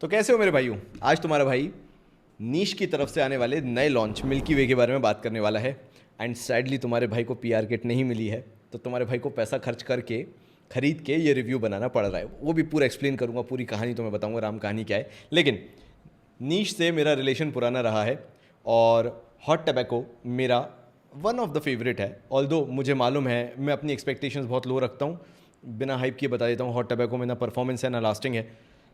तो कैसे हो मेरे भाइयों। आज तुम्हारा भाई नीश की तरफ से आने वाले नए लॉन्च मिल्की वे के बारे में बात करने वाला है। एंड सैडली तुम्हारे भाई को पीआर किट नहीं मिली है, तो तुम्हारे भाई को पैसा खर्च करके खरीद के ये रिव्यू बनाना पड़ रहा है। वो भी पूरा एक्सप्लेन करूंगा, पूरी कहानी तुम्हें बताऊंगा राम कहानी क्या है। लेकिन नीश से मेरा रिलेशन पुराना रहा है और हॉट टबैको मेरा वन ऑफ द फेवरेट है। ऑल्दो मुझे मालूम है मैं अपनी एक्सपेक्टेशंस बहुत लो रखता हूँ, बिना हाइप किए बता देता हूँ, हॉट टबैको में ना परफॉर्मेंस है ना लास्टिंग है,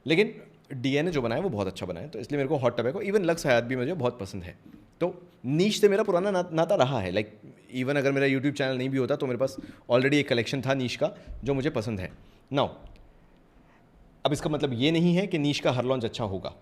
लेकिन डीएनए जो बनाया वो बहुत अच्छा बनाया, तो इसलिए मेरे को हॉट टबैको इवन लक्स हयात भी मुझे बहुत पसंद है। तो नीश से मेरा पुराना नाता रहा है। लाइक इवन अगर मेरा यूट्यूब चैनल नहीं भी होता तो मेरे पास ऑलरेडी एक कलेक्शन था नीश का जो मुझे पसंद है। नाउ अब इसका मतलब ये नहीं है कि नीश का हर लॉन्च अच्छा होगा।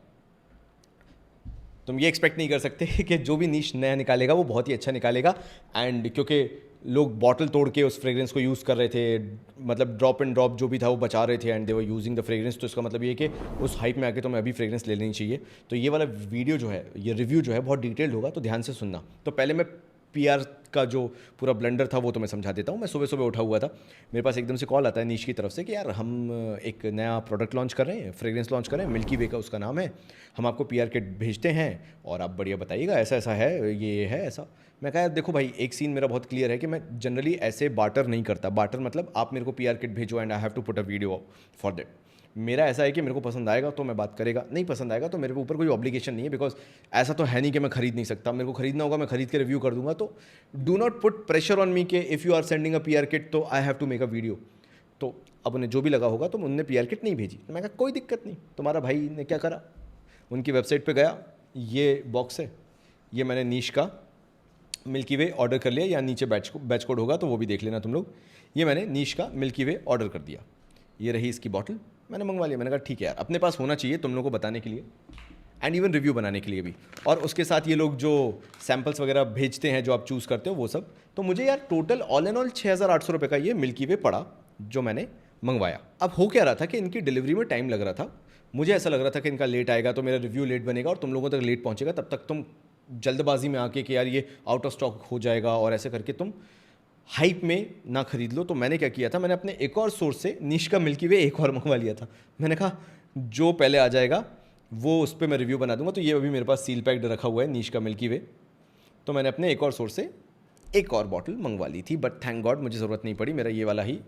तुम ये एक्सपेक्ट नहीं कर सकते कि जो भी नीश नया निकालेगा वो बहुत ही अच्छा निकालेगा। एंड क्योंकि लोग बॉटल तोड़ के उस फ्रेग्रेंस को यूज़ कर रहे थे, मतलब ड्रॉप एंड ड्रॉप जो भी था वो बचा रहे थे and they were using the fragrance, तो इसका मतलब ये कि उस हाइप में आके तो मैं अभी फ्रेग्रेंस ले लेनी चाहिए। तो ये वाला वीडियो जो है, ये रिव्यू जो है बहुत डिटेल्ड होगा, तो ध्यान से सुनना। तो पहले मैं पीआर का जो पूरा ब्लंडर था वो तो मैं समझा देता हूँ। मैं सुबह सुबह उठा हुआ था, मेरे पास एकदम से कॉल आता है नीश की तरफ से कि यार हम एक नया प्रोडक्ट लॉन्च कर रहे हैं, फ्रेग्रेंस लॉन्च कर रहे हैं, मिल्की वे का उसका नाम है, हम आपको पीआर किट भेजते हैं और आप बढ़िया बताइएगा ऐसा ऐसा है, ये है ऐसा। मैं कहा देखो भाई, एक सीन मेरा बहुत क्लियर है कि मैं जनरली ऐसे बार्टर नहीं करता। बार्टर मतलब आप मेरे को पीआर किट भेजो and I have to put a video for that. मेरा ऐसा है कि मेरे को पसंद आएगा तो मैं बात करेगा, नहीं पसंद आएगा तो मेरे ऊपर कोई ऑब्लिगेशन नहीं है, बिकॉज ऐसा तो है नहीं कि मैं खरीद नहीं सकता। मेरे को खरीदना होगा, मैं खरीद के रिव्यू कर दूंगा। तो do not put pressure on me के if you are sending a PR kit तो I have to make a video. तो अब उन्हें जो भी लगा होगा तो उनने पीआर किट नहीं भेजी, तो मैं कहा कोई दिक्कत नहीं। तुम्हारा भाई ने क्या करा, उनकी वेबसाइट पर गया, ये बॉक्स है, ये मैंने नीश का मिल्की वे ऑर्डर कर लिया, या नीचे बैच कोड होगा तो वो भी देख लेना तुम लोग। ये मैंने नीश का मिल्की वे ऑर्डर कर दिया, ये रही इसकी बॉटल, मैंने मंगवा लिया। मैंने कहा ठीक है यार, अपने पास होना चाहिए तुम लोगों को बताने के लिए एंड इवन रिव्यू बनाने के लिए भी। और उसके साथ ये लोग जो सैम्पल्स वगैरह भेजते हैं जो आप चूज़ करते हो वो सब। तो मुझे यार टोटल ऑल एंड ऑल 6,800 रुपये का ये मिल्की वे पड़ा जो मैंने मंगवाया। अब हो क्या रहा था कि इनकी डिलीवरी में टाइम लग रहा था। मुझे ऐसा लग रहा था कि इनका लेट आएगा तो मेरा रिव्यू लेट बनेगा और तुम लोगों तक लेट पहुंचेगा, तब तक तुम जल्दबाजी में आके कि यार ये आउट ऑफ स्टॉक हो जाएगा और ऐसे करके तुम हाइप में ना खरीद लो। तो मैंने क्या किया था, मैंने अपने एक और सोर्स से नीश का मिल्की वे एक और मंगवा लिया था। मैंने कहा जो पहले आ जाएगा वो उस पर मैं रिव्यू बना दूंगा। तो ये अभी मेरे पास सील पैक्ड रखा हुआ है नीश का मिल्की वे। तो मैंने अपने एक और सोर्स से एक और बॉटल मंगवा ली थी, बट थैंक गॉड मुझे ज़रूरत नहीं पड़ी, मेरा ये वाला ही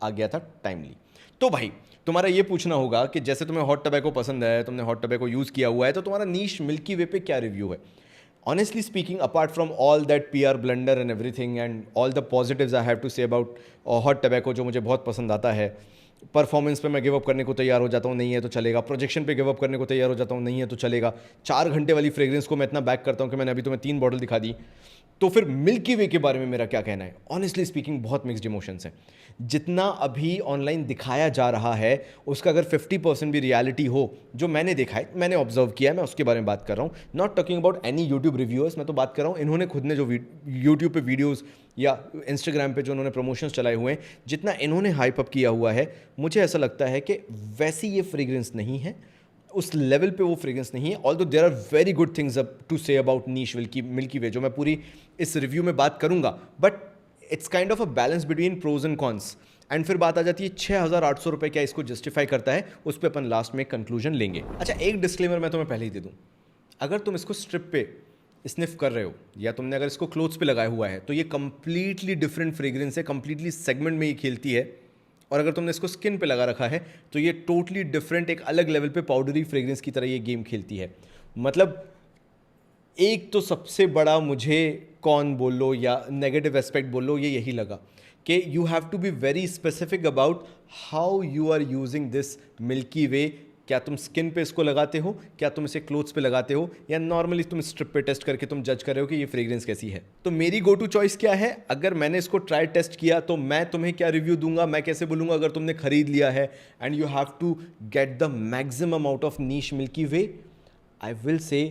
आ गया था टाइमली। तो भाई तुम्हारा ये पूछना होगा कि जैसे तुम्हें हॉट टबैको पसंद है, तुमने हॉट टबैको यूज़ किया हुआ है, तो तुम्हारा नीश मिल्की वे पे क्या रिव्यू है। Honestly speaking, apart from all that PR blunder and everything and all the positives I have to say about hot tobacco जो मुझे बहुत पसंद आता है, परफॉर्मेंस पे मैं गिव अप करने को तैयार हो जाता हूँ, नहीं है तो चलेगा। प्रोजेक्शन पे गिव अप करने को तैयार हो जाता हूँ, नहीं है तो चलेगा। 4 घंटे वाली फ्रेग्रेंस को मैं इतना बैक करता हूँ कि मैंने अभी तुम्हें 3 बॉटल दिखा दी। तो फिर मिल्की वे के बारे में मेरा क्या कहना है। ऑनेस्टली स्पीकिंग बहुत मिक्स्ड इमोशंस हैं। जितना अभी ऑनलाइन दिखाया जा रहा है उसका अगर 50% भी रियलिटी हो, जो मैंने देखा है, मैंने ऑब्जर्व किया है, मैं उसके बारे में बात कर रहा हूँ। Not talking about any YouTube reviewers, मैं तो बात कर रहा हूँ इन्होंने खुद ने जो यूट्यूब पे वीडियोज़ या इंस्टाग्राम पे जो उन्होंने प्रमोशंस चलाए हुए हैं, जितना इन्होंने हाइप अप किया हुआ है, मुझे ऐसा लगता है कि वैसी ये फ्रेग्रेंस नहीं है, उस लेवल पे वो फ्रेग्रेंस नहीं है। Although there are very good things to say about Niche milky Way, जो मैं पूरी इस रिव्यू में बात करूंगा, but it's kind of a balance between pros and cons. And फिर बात आ जाती है 6,800 रुपये क्या इसको जस्टिफाई करता है, उस पर अपन लास्ट में कंक्लूजन लेंगे। अच्छा, एक डिस्क्लेमर मैं तुम्हें पहले ही दे दूँ, अगर तुम इसको स्ट्रिप पे स्निफ कर रहे हो या तुमने अगर इसको क्लोथ्स पे लगाया हुआ है तो ये कंप्लीटली डिफरेंट फ्रेग्रेंस है, कंप्लीटली सेगमेंट में ये खेलती है। और अगर तुमने इसको स्किन पे लगा रखा है तो ये टोटली डिफरेंट, एक अलग लेवल पे पाउडरी फ्रेग्रेंस की तरह ये गेम खेलती है। मतलब एक तो सबसे बड़ा मुझे कौन बोल लो या नेगेटिव एस्पेक्ट बोल लो, ये यही लगा कि you have to be very specific about how you are using this Milky Way. क्या तुम स्किन पे इसको लगाते हो, क्या तुम इसे क्लोथ्स पे लगाते हो, या नॉर्मली तुम स्ट्रिप पे टेस्ट करके तुम जज कर रहे हो कि ये फ्रेग्रेंस कैसी है। तो मेरी गो टू चॉइस क्या है, अगर मैंने इसको ट्राई टेस्ट किया तो मैं तुम्हें क्या रिव्यू दूंगा, मैं कैसे बोलूँगा अगर तुमने खरीद लिया है and you have to get the maximum out of niche milky Way, I will say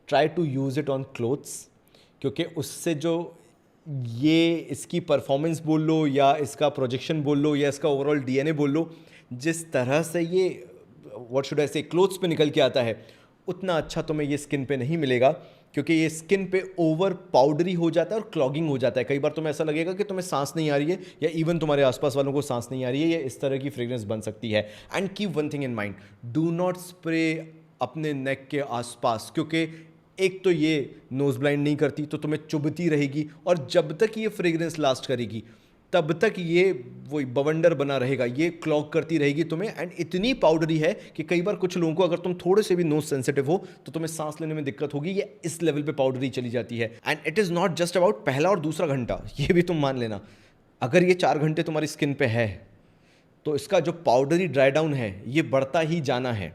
try to use it on clothes. क्योंकि उससे जो ये इसकी परफॉर्मेंस बोल लो या इसका प्रोजेक्शन बोल लो या इसका ओवरऑल डीएनए बोल लो, जिस तरह से ये व्हाट शुड आई से क्लोथ्स पे निकल के आता है, उतना अच्छा तुम्हें ये स्किन पे नहीं मिलेगा। क्योंकि ये स्किन पे ओवर पाउडरी हो जाता है और क्लॉगिंग हो जाता है। कई बार तुम्हें ऐसा लगेगा कि तुम्हें सांस नहीं आ रही है, या इवन तुम्हारे आसपास वालों को सांस नहीं आ रही है, ये इस तरह की फ्रेग्रेंस बन सकती है। And keep one thing in mind, do not spray अपने नेक के आसपास, क्योंकि एक तो ये नोज ब्लाइंड नहीं करती तो तुम्हें चुभती रहेगी, और जब तक ये फ्रेग्रेंस लास्ट करेगी तब तक ये वही बवंडर बना रहेगा, ये क्लॉग करती रहेगी तुम्हें। एंड इतनी पाउडरी है कि कई बार कुछ लोगों को, अगर तुम थोड़े से भी नोज सेंसिटिव हो तो तुम्हें सांस लेने में दिक्कत होगी, ये इस लेवल पे पाउडरी चली जाती है। And it is not just about पहला और दूसरा घंटा, ये भी तुम मान लेना, अगर ये 4 घंटे तुम्हारी स्किन पे है तो इसका जो पाउडरी ड्राई डाउन है ये बढ़ता ही जाना है,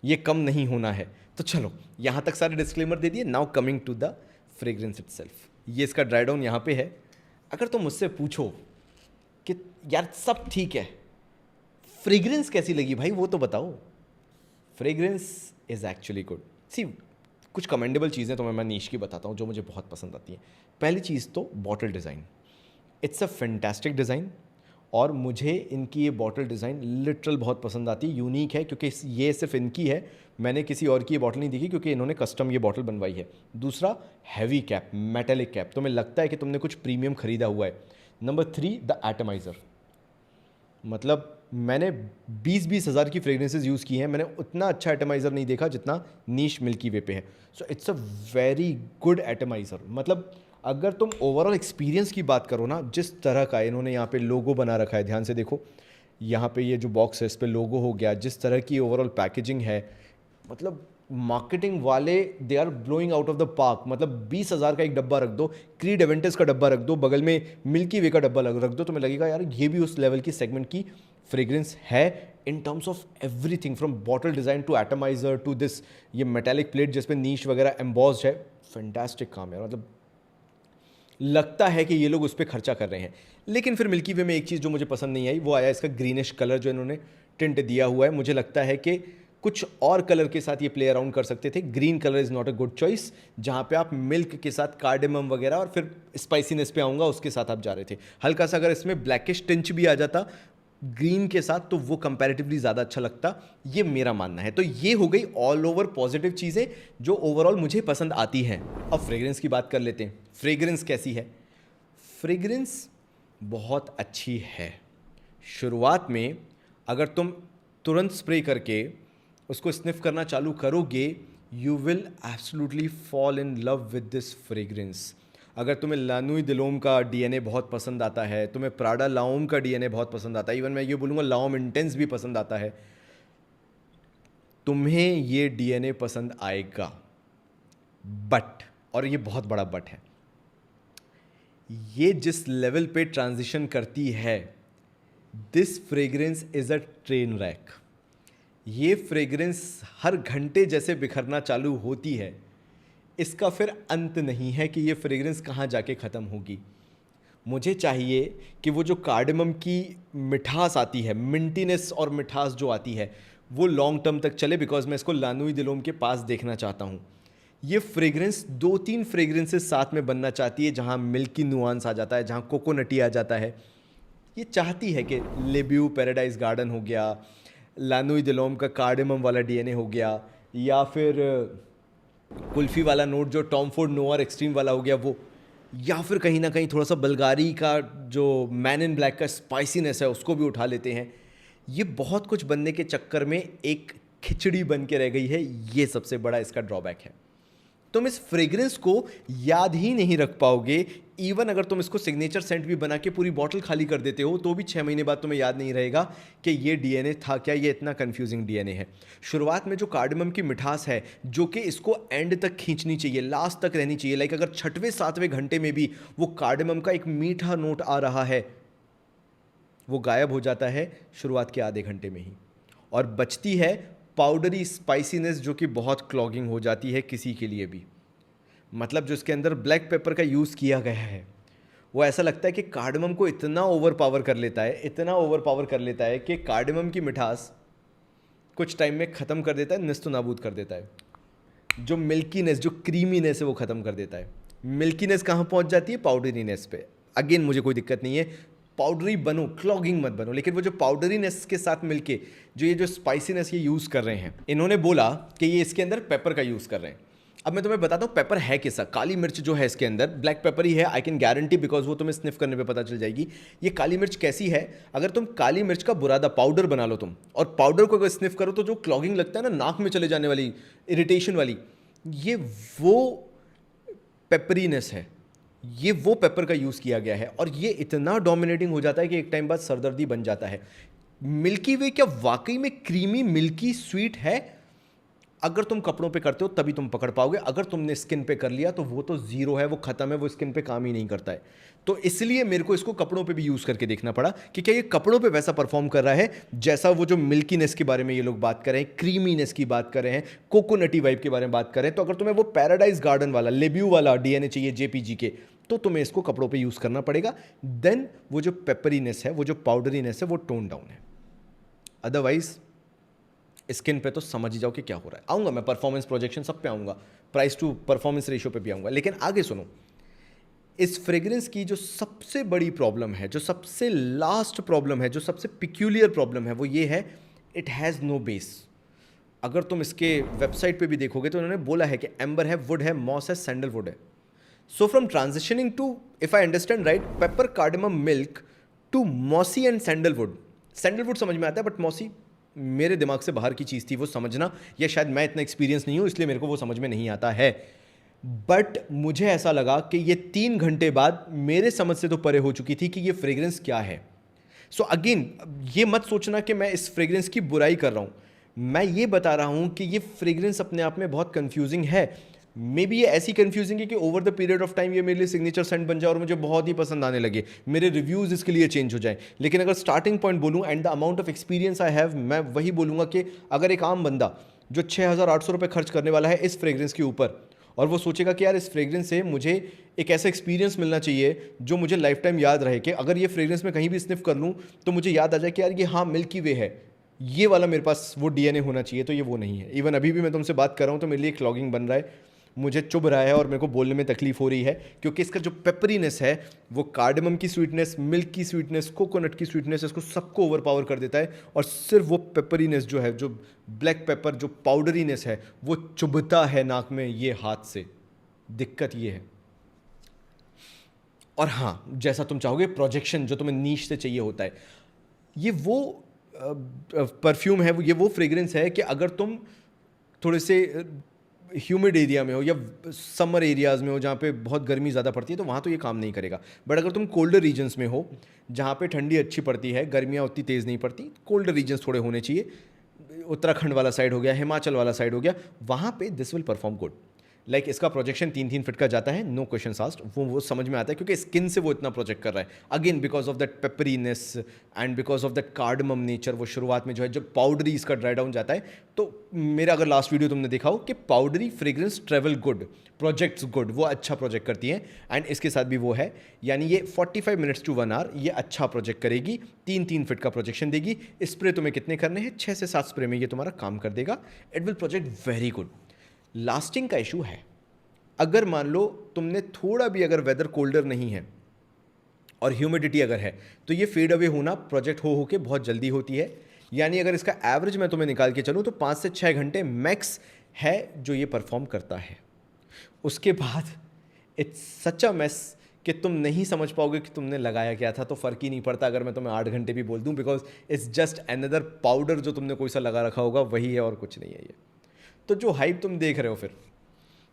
ये कम नहीं होना है। तो चलो यहाँ तक सारे डिस्क्लेमर दे दिए, now coming to the fragrance itself. ये इसका ड्राई डाउन यहाँ पे है। अगर तुम मुझसे पूछो कि यार सब ठीक है, फ्रेग्रेंस कैसी लगी भाई वो तो बताओ। Fragrance is actually good. See, कुछ कमेंडेबल चीज़ें तो मैं नीश की बताता हूँ जो मुझे बहुत पसंद आती हैं। पहली चीज़ तो bottle design, it's a fantastic design, और मुझे इनकी ये बॉटल डिज़ाइन लिटरल बहुत पसंद आती है, यूनिक है, क्योंकि ये सिर्फ इनकी है, मैंने किसी और की ये बॉटल नहीं देखी, क्योंकि इन्होंने कस्टम ये बॉटल बनवाई है। दूसरा, हैवी कैप, मेटेलिक कैप, तुम्हें लगता है कि तुमने कुछ प्रीमियम खरीदा हुआ है। नंबर 3, द एटमाइज़र, मतलब मैंने 20-20 हज़ार की फ्रेग्रेंसेज यूज़ की हैं, मैंने उतना अच्छा एटमाइज़र नहीं देखा जितना नीश मिल्की वे पे है। So it's a very good atomiser. मतलब अगर तुम ओवरऑल एक्सपीरियंस की बात करो ना, जिस तरह का इन्होंने यहाँ पे लोगो बना रखा है, ध्यान से देखो, यहाँ पे ये जो बॉक्स है इस पे लोगो हो गया, जिस तरह की ओवरऑल पैकेजिंग है, मतलब मार्केटिंग वाले they are blowing out of the park. मतलब 20,000 का एक डब्बा रख दो, क्रीड एवेंटस का डब्बा रख दो, बगल में मिल्की वे का डब्बा रख दो, तुम्हें लगेगा यार ये भी उस लेवल की सेगमेंट की फ्रेग्रेंस है, in terms of everything from bottle design to atomizer to this, ये मेटालिक प्लेट जिसपे नीश वगैरह एम्बॉस्ड है, फैंटास्टिक काम है। मतलब लगता है कि ये लोग उस पर खर्चा कर रहे हैं। लेकिन फिर मिल्की वे में एक चीज़ जो मुझे पसंद नहीं आई वो आया इसका ग्रीनिश कलर जो इन्होंने टिंट दिया हुआ है। मुझे लगता है कि कुछ और कलर के साथ ये प्ले अराउंड कर सकते थे। Green colour is not a good choice, जहाँ पे आप मिल्क के साथ कार्डेमम वगैरह और फिर स्पाइसीनेस पे आऊँगा उसके साथ आप जा रहे थे। हल्का सा अगर इसमें ब्लैकिश टिंच भी आ जाता ग्रीन के साथ तो वो कंपैरेटिवली ज़्यादा अच्छा लगता, ये मेरा मानना है। तो ये हो गई ऑल ओवर पॉजिटिव चीज़ें जो ओवरऑल मुझे पसंद आती हैं। अब फ्रेग्रेंस की बात कर लेते हैं। फ्रेग्रेंस कैसी है? फ्रेग्रेंस बहुत अच्छी है। शुरुआत में अगर तुम तुरंत स्प्रे करके उसको स्निफ करना चालू करोगे, you will absolutely fall in love with this fragrance. अगर तुम्हें लानुई दिलोम का डीएनए बहुत पसंद आता है, तुम्हें प्राडा लाओम का डीएनए बहुत पसंद आता है, इवन मैं ये बोलूँगा लाओम इंटेंस भी पसंद आता है, तुम्हें ये डीएनए पसंद आएगा। बट, और ये बहुत बड़ा बट है, ये जिस लेवल पे ट्रांजिशन करती है, this fragrance is a train rack. ये फ्रेग्रेंस हर घंटे जैसे बिखरना चालू होती है, इसका फिर अंत नहीं है कि ये फ्रेग्रेंस कहाँ जाके ख़त्म होगी। मुझे चाहिए कि वो जो कार्डेमम की मिठास आती है, मिंटीनेस और मिठास जो आती है, वो लॉन्ग टर्म तक चले, बिकॉज मैं इसको लानुई दिलोम के पास देखना चाहता हूँ। ये फ्रेग्रेंस 2-3 फ्रेग्रेंसेस साथ में बनना चाहती है, जहाँ मिल्की नुआंस आ जाता है, जहाँ कोकोनटी आ जाता है। ये चाहती है कि लेब्यू पैराडाइज गार्डन हो गया, लानुई दिलोम का कार्डेमम वाला डीएनए हो गया, या फिर कुल्फ़ी वाला नोट जो टॉम फोर्ड नोआर एक्सट्रीम वाला हो गया वो, या फिर कहीं ना कहीं थोड़ा सा बल्गारी का जो मैन इन ब्लैक का स्पाइसीनेस है उसको भी उठा लेते हैं। ये बहुत कुछ बनने के चक्कर में एक खिचड़ी बन के रह गई है, ये सबसे बड़ा इसका ड्रॉबैक है। तुम इस फ्रेग्रेंस को याद ही नहीं रख पाओगे। इवन अगर तुम इसको सिग्नेचर सेंट भी बना के पूरी बॉटल खाली कर देते हो तो भी 6 महीने बाद तुम्हें याद नहीं रहेगा कि ये डीएनए था क्या, ये इतना कंफ्यूजिंग डीएनए है। शुरुआत में जो कार्डेमम की मिठास है जो कि इसको एंड तक खींचनी चाहिए, लास्ट तक रहनी चाहिए, लाइक अगर 6वें-7वें घंटे में भी वो कार्डेमम का एक मीठा नोट आ रहा है, वो गायब हो जाता है शुरुआत के आधे घंटे में ही, और बचती है पाउडरी स्पाइसीनेस जो कि बहुत क्लॉगिंग हो जाती है किसी के लिए भी। मतलब जो इसके अंदर ब्लैक पेपर का यूज़ किया गया है वो ऐसा लगता है कि कार्डेमम को इतना ओवर पावर कर लेता है, इतना ओवर पावर कर लेता है कि कार्डेमम की मिठास कुछ टाइम में ख़त्म कर देता है, निस्तो नाबूद कर देता है। जो मिल्कीनेस, जो क्रीमीनेस है वो ख़त्म कर देता है। मिल्कीनेस कहाँ पहुँच जाती है? पाउडरीनेस पे। अगेन मुझे कोई दिक्कत नहीं है, पाउडरी बनो, क्लॉगिंग मत बनो, लेकिन वो जो पाउडरीनेस के साथ मिलके जो ये जो स्पाइसीनेस ये यूज़ कर रहे हैं, इन्होंने बोला कि ये इसके अंदर पेपर का यूज़ कर रहे हैं। अब मैं तुम्हें बताता हूँ पेपर है कैसा। काली मिर्च जो है इसके अंदर ब्लैक पेपर ही है, आई कैन गारंटी, बिकॉज वो तुम्हें स्निफ करने पे पता चल जाएगी। ये काली मिर्च कैसी है, अगर तुम काली मिर्च का बुरादा पाउडर बना लो तुम, और पाउडर को अगर स्निफ करो तो जो क्लॉगिंग लगता है ना नाक में चले जाने वाली इरिटेशन वाली, ये वो पेपरीनेस है, ये वो पेपर का यूज़ किया गया है। और ये इतना डोमिनेटिंग हो जाता है कि एक टाइम बाद सरदर्दी बन जाता है। मिल्की वे क्या वाकई में क्रीमी मिल्की स्वीट है? अगर तुम कपड़ों पे करते हो तभी तुम पकड़ पाओगे, अगर तुमने स्किन पे कर लिया तो वो तो जीरो है, वो खत्म है, वो स्किन पे काम ही नहीं करता है। तो इसलिए मेरे को इसको कपड़ों पे भी यूज़ करके देखना पड़ा कि क्या ये कपड़ों पे वैसा परफॉर्म कर रहा है जैसा वो जो मिल्कीनेस के बारे में ये लोग बात कर रहे हैं, क्रीमीनेस की बात कर रहे हैं, कोकोनटी वाइब के बारे में बात कर रहे हैं। तो अगर तुम्हें वो पैराडाइज गार्डन वाला लेब्यू वाला डीएनए चाहिए जेपीजी के, तो तुम्हें इसको कपड़ों पे यूज़ करना पड़ेगा। देन वो जो पेपरीनेस है, वो जो पाउडरीनेस है, वो टोन डाउन है। अदरवाइज स्किन पे तो समझ ही जाओ कि क्या हो रहा है। आऊँगा मैं परफॉर्मेंस प्रोजेक्शन सब पे आऊँगा, प्राइस टू परफॉर्मेंस रेशियो पे भी आऊँगा। लेकिन आगे सुनो, इस फ्रेग्रेंस की जो सबसे बड़ी प्रॉब्लम है, जो सबसे लास्ट प्रॉब्लम है, जो सबसे पिक्यूलियर प्रॉब्लम है, वो ये है, इट हैज़ नो बेस। अगर तुम इसके वेबसाइट पे भी देखोगे तो उन्होंने बोला है कि एम्बर है, वुड है, मॉस है, सैंडलवुड है। So from transitioning to, if I understand right, pepper cardamom milk to mossy and sandalwood. Sandalwood समझ में आता है, बट मॉसी मेरे दिमाग से बाहर की चीज़ थी वो समझना, या शायद मैं इतना एक्सपीरियंस नहीं हूँ इसलिए मेरे को वो समझ में नहीं आता है। बट मुझे ऐसा लगा कि ये 3 घंटे बाद मेरे समझ से तो परे हो चुकी थी कि ये फ्रेग्रेंस क्या है। सो अगेन ये मत सोचना कि मैं इस फ्रेग्रेंस की बुराई कर रहा हूँ, मैं ये बता रहा हूँ कि ये फ्रेग्रेंस अपने आप में बहुत कंफ्यूजिंग है। मे बी ये ऐसी कंफ्यूजिंग है कि over the period of time ये मेरे लिए सिग्नेचर सेंट बन जाए और मुझे बहुत ही पसंद आने लगे, मेरे रिव्यूज़ इसके लिए चेंज हो जाए। लेकिन अगर स्टार्टिंग पॉइंट बोलूँ and the amount of experience I have, मैं वही बोलूँगा कि अगर एक आम बंदा जो 6,800 रुपये खर्च करने वाला है इस फ्रेग्रेंस के ऊपर, और वो सोचेगा कि यार इस फ्रेग्रेंस से मुझे एक ऐसा एक्सपीरियंस मिलना चाहिए जो मुझे लाइफ टाइम याद रहे, कि अगर ये फ्रेग्रेंस मैं कहीं भी स्निफ कर लूँ तो मुझे याद आ जाए कि यार ये हाँ मिल्की वे है, ये वाला मेरे पास वो डीएनए होना चाहिए, तो ये वो नहीं है। इवन अभी भी मैं तुमसे बात कर रहा हूँ तो मेरे लिए क्लॉगिंग बन रहा है, मुझे चुभ रहा है और मेरे को बोलने में तकलीफ हो रही है, क्योंकि इसका जो पेपरीनेस है, वो कार्डमम की स्वीटनेस, मिल्क की स्वीटनेस, कोकोनट की स्वीटनेस, इसको सबको ओवरपावर कर देता है। और सिर्फ वो पेपरीनेस जो है, जो ब्लैक पेपर जो पाउडरीनेस है, वो चुभता है नाक में ये हाथ से। दिक्कत ये है। और हाँ, जैसा तुम चाहोगे प्रोजेक्शन जो तुम्हें नीश से चाहिए होता है, ये वो परफ्यूम है, ये वो फ्रेग्रेंस है कि अगर तुम थोड़े से ह्यूमिड एरिया में हो या समर एरियाज़ में हो जहाँ पे बहुत गर्मी ज़्यादा पड़ती है, तो वहाँ तो ये काम नहीं करेगा। बट अगर तुम कोल्डर रीजन्स में हो जहाँ पे ठंडी अच्छी पड़ती है, गर्मियाँ उतनी तेज़ नहीं पड़ती, कोल्डर रीजन्स थोड़े होने चाहिए, उत्तराखंड वाला साइड हो गया, हिमाचल वाला साइड हो गया, वहाँ पे this will perform good. Like इसका प्रोजेक्शन 3-3 फीट का जाता है, नो क्वेश्चन आस्क्ड, वो समझ में आता है क्योंकि स्किन से वो इतना प्रोजेक्ट कर रहा है। Again because of that pepperiness and because of that cardamom nature, वो शुरुआत में जो है जब पाउडरी इसका ड्राई डाउन जाता है, तो मेरा अगर लास्ट वीडियो तुमने देखा हो कि powdery fragrance travel good, projects good, वो अच्छा प्रोजेक्ट करती है। एंड इसके साथ भी वो है, यानी ये 45 मिनट्स टू 1 आवर ये अच्छा प्रोजेक्ट करेगी, 3-3 फीट का प्रोजेक्शन देगी। स्प्रे तुम्हें कितने करने हैं? 6 से 7 स्प्रे में ये तुम्हारा काम कर देगा। It will project very good. Lasting का इशू है, अगर मान लो तुमने थोड़ा भी अगर वेदर कोल्डर नहीं है और ह्यूमिडिटी अगर है, तो ये फेड अवे होना प्रोजेक्ट हो के बहुत जल्दी होती है। यानी अगर इसका एवरेज मैं तुम्हें निकाल के चलूँ तो 5 से 6 घंटे मैक्स है जो ये परफॉर्म करता है। उसके बाद इट्स सच अ मेस कि तुम नहीं समझ पाओगे कि तुमने लगाया क्या था। तो फ़र्क ही नहीं पड़ता अगर मैं तुम्हें 8 घंटे भी बोल दूं, because it's just another powder जो तुमने कोई सा लगा रखा होगा, वही है और कुछ नहीं है ये। तो जो हाइप तुम देख रहे हो फिर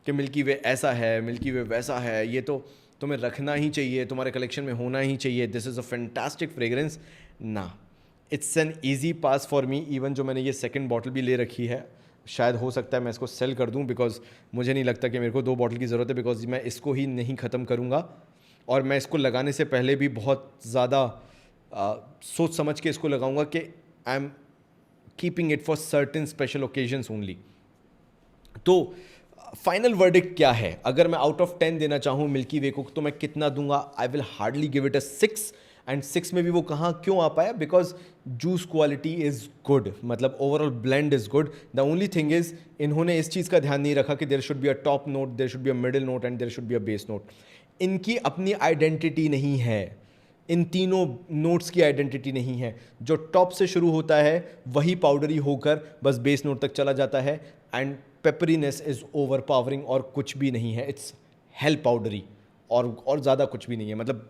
कि मिल्की वे ऐसा है, मिल्की वे वैसा है, ये तो तुम्हें रखना ही चाहिए, तुम्हारे कलेक्शन में होना ही चाहिए, this is a fantastic fragrance, ना, it's an easy pass for me. Even जो मैंने ये सेकंड बॉटल भी ले रखी है, शायद हो सकता है मैं इसको सेल कर दूं, बिकॉज मुझे नहीं लगता कि मेरे को 2 बॉटल की ज़रूरत है, बिकॉज मैं इसको ही नहीं ख़त्म करूंगा। और मैं इसको लगाने से पहले भी बहुत ज़्यादा सोच समझ के इसको लगाऊंगा कि I am keeping it for certain special occasions only. तो फाइनल वर्डिक्ट क्या है? अगर मैं आउट ऑफ 10 देना चाहूँ मिल्की वे को, तो मैं कितना दूंगा? I will hardly give it a 6। And 6 में भी वो कहाँ क्यों आ पाया? Because juice quality is good, मतलब overall blend is good. The only thing is इन्होंने इस चीज़ का ध्यान नहीं रखा कि there should be a top note, there should be a middle note and there should be a base note. इनकी अपनी आइडेंटिटी नहीं है, इन तीनों नोट्स की आइडेंटिटी नहीं है। जो टॉप से शुरू होता है वही पाउडरी होकर बस बेस नोट तक चला जाता है, and pepperiness is over powering और कुछ भी नहीं है, इट्स हेल पाउडरी और ज़्यादा कुछ भी नहीं है। मतलब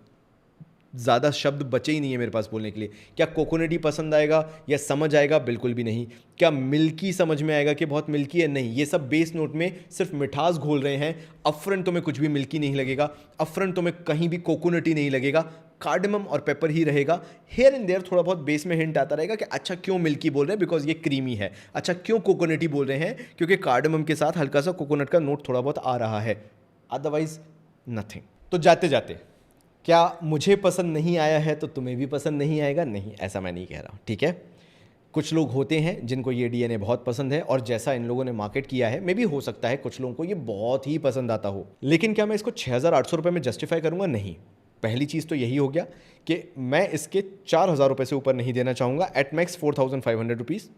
ज़्यादा शब्द बचे ही नहीं है मेरे पास बोलने के लिए। क्या कोकोनटी पसंद आएगा या समझ आएगा? बिल्कुल भी नहीं। क्या मिल्की समझ में आएगा कि बहुत मिल्की है? नहीं। ये सब बेस नोट में सिर्फ मिठास घोल रहे हैं। अफरन तो में कुछ भी मिल्की नहीं लगेगा, अफरन तो में कहीं भी कोकोनटी नहीं लगेगा, कार्डमम और पेपर ही रहेगा। हेयर एंड देयर थोड़ा बहुत बेस में हिंट आता रहेगा कि अच्छा क्यों मिल्की बोल रहे हैं, बिकॉज ये क्रीमी है। अच्छा क्यों कोकोनटी बोल रहे हैं, क्योंकि कार्डमम के साथ हल्का सा कोकोनट का नोट थोड़ा बहुत आ रहा है। Otherwise nothing. तो जाते जाते, क्या मुझे पसंद नहीं आया है तो तुम्हें भी पसंद नहीं आएगा? नहीं, ऐसा मैं नहीं कह रहा हूँ, ठीक है। कुछ लोग होते हैं जिनको ये डीएनए बहुत पसंद है और जैसा इन लोगों ने मार्केट किया है, मे भी हो सकता है कुछ लोगों को ये बहुत ही पसंद आता हो। लेकिन क्या मैं इसको 6,800 रुपये में जस्टिफाई करूँगा? नहीं। पहली चीज़ तो यही हो गया कि मैं इसके 4,000 रुपये से ऊपर नहीं देना चाहूँगा, एट मैक्स 4,500 रुपीज़।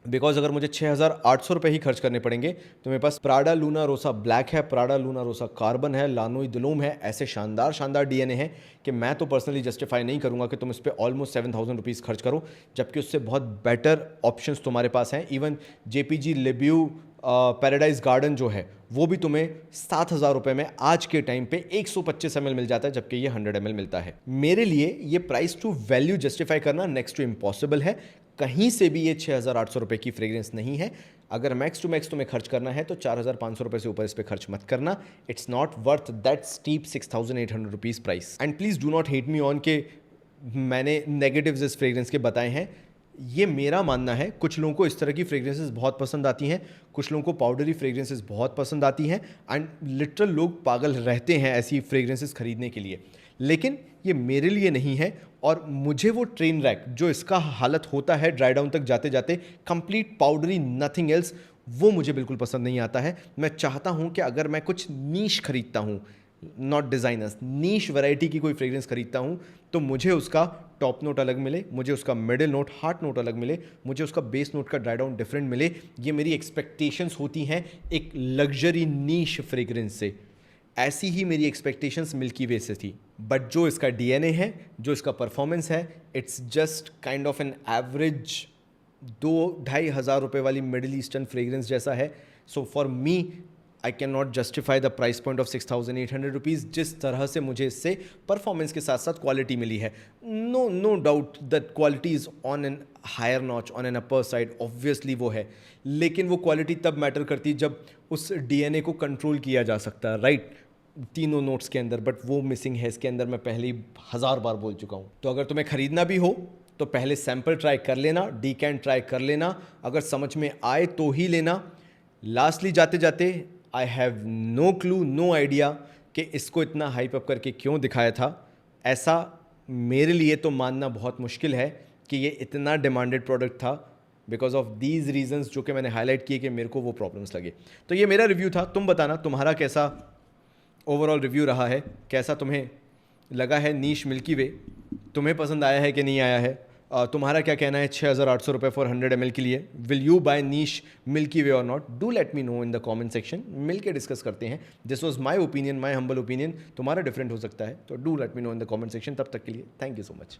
बिकॉज अगर मुझे 6,800 रुपये ही खर्च करने पड़ेंगे तो मेरे पास प्राडा लूना रोसा ब्लैक है, प्राडा लूना रोसा कार्बन है, लानोई दुलूम है, ऐसे शानदार शानदार डीएनए है कि मैं तो पर्सनली जस्टिफाई नहीं करूंगा कि तुम इस पर ऑलमोस्ट 7,000 रुपीज़ खर्च करो, जबकि उससे बहुत बेटर ऑप्शंस तुम्हारे पास हैं। इवन जेपीजी लिब्यू पैराडाइज गार्डन जो है वो भी तुम्हें 7,000 रुपये में आज के टाइम पे 125 ml मिल जाता है, जबकि ये 100 ml मिलता है। मेरे लिए ये प्राइस टू वैल्यू जस्टिफाई करना नेक्स्ट टू इम्पॉसिबल है। कहीं से भी ये 6,800 रुपये की फ्रेग्रेंस नहीं है। अगर मैक्स टू मैक्स तुम्हें खर्च करना है तो 4,500 रुपये से ऊपर इस पर खर्च मत करना। It's not worth that steep 6,800 rupees price. And please do not hate me on के मैंने नेगेटिव्स इस फ्रेग्रेंस के बताए हैं। ये मेरा मानना है। कुछ लोगों को इस तरह की फ्रेग्रेंसेस बहुत पसंद आती हैं, कुछ लोगों को पाउडरी फ्रेग्रेंसेस बहुत पसंद आती हैं, एंड लिटरल लोग पागल रहते हैं ऐसी फ्रेग्रेंसेस खरीदने के लिए। लेकिन ये मेरे लिए नहीं है, और मुझे वो ट्रेन रैक जो इसका हालत होता है ड्राई डाउन तक जाते जाते, कंप्लीट पाउडरी नथिंग एल्स, वो मुझे बिल्कुल पसंद नहीं आता है। मैं चाहता हूँ कि अगर मैं कुछ नीश खरीदता हूँ, नॉट डिज़ाइनर्स, नीश वैरायटी की कोई फ्रेग्रेंस खरीदता हूँ, तो मुझे उसका टॉप नोट अलग मिले, मुझे उसका मिडिल नोट हार्ट नोट अलग मिले, मुझे उसका बेस नोट का ड्राई डाउन डिफरेंट मिले। ये मेरी एक्सपेक्टेशंस होती हैं एक लग्जरी नीश फ्रेग्रेंस से। ऐसी ही मेरी एक्सपेक्टेशंस मिल्की वे से थी, बट जो इसका डीएनए है, जो इसका परफॉर्मेंस है, it's just kind of an average 2-2.5 हज़ार रुपये वाली मिडिल ईस्टर्न फ्रेग्रेंस जैसा है। So for me I can not justify the price point of 6,800 rupees. जिस तरह से मुझे इससे परफॉर्मेंस के साथ साथ क्वालिटी मिली है, no doubt that quality is on an higher notch, on an upper side, obviously वो है। लेकिन वो क्वालिटी तब मैटर करती है जब उस डीएनए को कंट्रोल किया जा सकता है, राइट, तीनों नोट्स के अंदर। बट वो मिसिंग है इसके अंदर, मैं पहले ही 1,000 बार बोल चुका हूँ। तो अगर तुम्हें खरीदना भी हो तो पहले सैंपल ट्राई कर लेना, डीकैंट ट्राई कर लेना, अगर समझ में आए तो ही लेना। लास्टली जाते जाते, I have no clue, no idea कि इसको इतना हाइप अप करके क्यों दिखाया था। ऐसा मेरे लिए तो मानना बहुत मुश्किल है कि ये इतना डिमांडेड प्रोडक्ट था, बिकॉज ऑफ दीज रीजंस जो कि मैंने हाईलाइट किए कि मेरे को वो प्रॉब्लम्स लगे। तो ये मेरा रिव्यू था। तुम बताना तुम्हारा कैसा ओवरऑल रिव्यू रहा है, कैसा तुम्हें लगा है नीश मिल्की वे, तुम्हें पसंद आया है कि नहीं आया है। तुम्हारा क्या कहना है 6,800 रुपये फॉर 100 ml के लिए? विल यू बाय नीश मिल्की वे और not? Do let me know in the comment section, मिल के डिस्कस करते हैं। This was my opinion, my humble opinion. तुम्हारा डिफरेंट हो सकता है, तो do let me know in the comment section. तब तक के लिए थैंक यू सो मच।